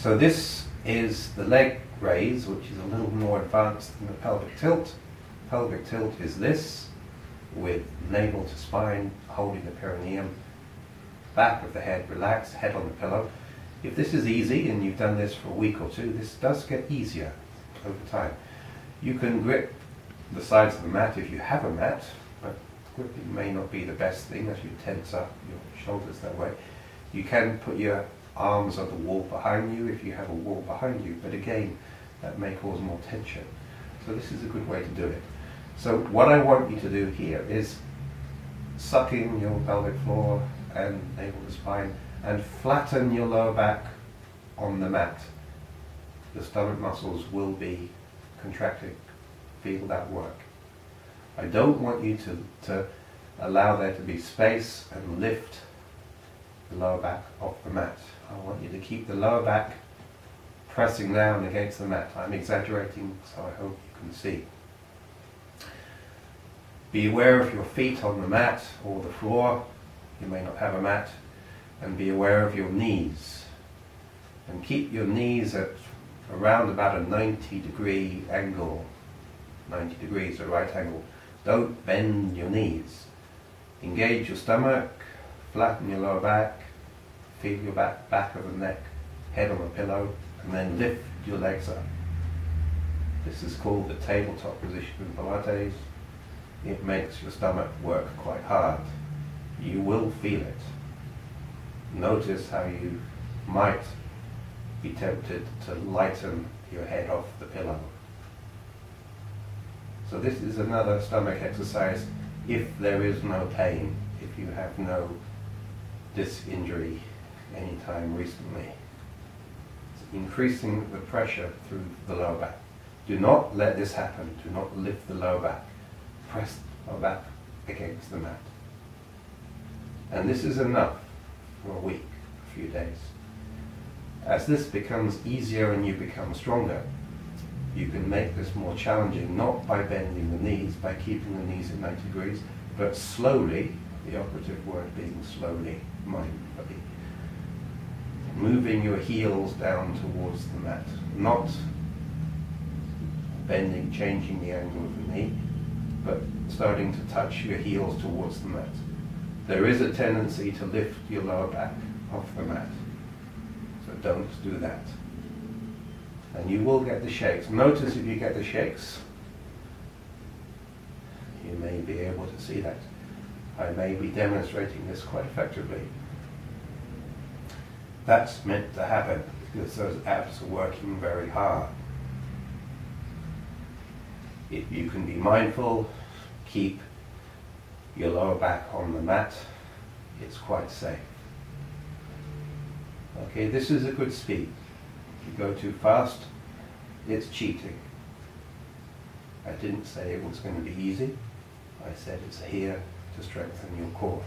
So this is the leg raise, which is a little more advanced than the pelvic tilt. Pelvic tilt is this, with navel to spine, holding the perineum, back of the head relaxed, head on the pillow. If this is easy and you've done this for a week or two, this does get easier over time. You can grip the sides of the mat if you have a mat, but gripping may not be the best thing as you tense up your shoulders that way. You can put your arms on the wall behind you if you have a wall behind you, but again, that may cause more tension. So this is a good way to do it. So what I want you to do here is suck in your pelvic floor and navel to spine and flatten your lower back on the mat. The stomach muscles will be contracting. Feel that work. I don't want you to allow there to be space and lift the lower back off the mat. I want you to keep the lower back pressing down against the mat. I'm exaggerating, so I hope you can see. Be aware of your feet on the mat or the floor. You may not have a mat. And be aware of your knees. And keep your knees at around about a 90-degree angle. 90 degrees, a right angle. Don't bend your knees. Engage your stomach, flatten your lower back, feel your back of the neck, head on the pillow, and then lift your legs up. This is called the tabletop position in Pilates. It makes your stomach work quite hard. You will feel it. Notice how you might be tempted to lighten your head off the pillow. So this is another stomach exercise if there is no pain, if you have no disc injury anytime recently. It's increasing the pressure through the lower back. Do not let this happen. Do not lift the lower back. Press the lower back against the mat. And this is enough for a week, a few days. As this becomes easier and you become stronger, you can make this more challenging, not by bending the knees, by keeping the knees at 90 degrees, but slowly, the operative word being slowly, mindfully, moving your heels down towards the mat, not bending, changing the angle of the knee, but starting to touch your heels towards the mat. There is a tendency to lift your lower back off the mat, so don't do that. And you will get the shakes. Notice if you get the shakes. You may be able to see that. I may be demonstrating this quite effectively. That's meant to happen because those abs are working very hard. If you can be mindful, keep your lower back on the mat, it's quite safe. Okay, this is a good speed. If you go too fast, it's cheating. I didn't say it was going to be easy. I said it's here to strengthen your core.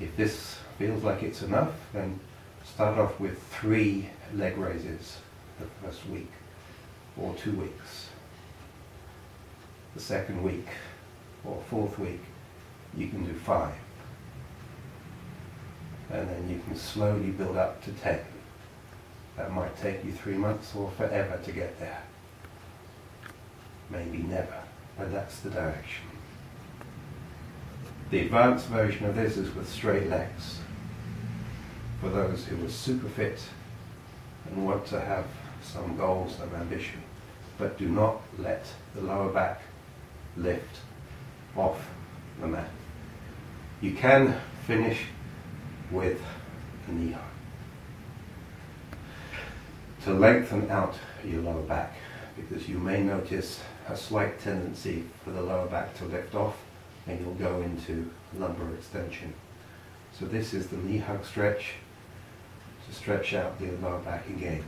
If this feels like it's enough, then start off with 3 leg raises the first week or 2 weeks. The second week or 4th week, you can do 5. And then you can slowly build up to 10. That might take you 3 months or forever to get there. Maybe never, but that's the direction. The advanced version of this is with straight legs. For those who are super fit and want to have some goals and ambition, but do not let the lower back lift off the mat. You can finish with a knee hug to lengthen out your lower back, because you may notice a slight tendency for the lower back to lift off and you'll go into lumbar extension. So this is the knee hug stretch to stretch out the lower back again.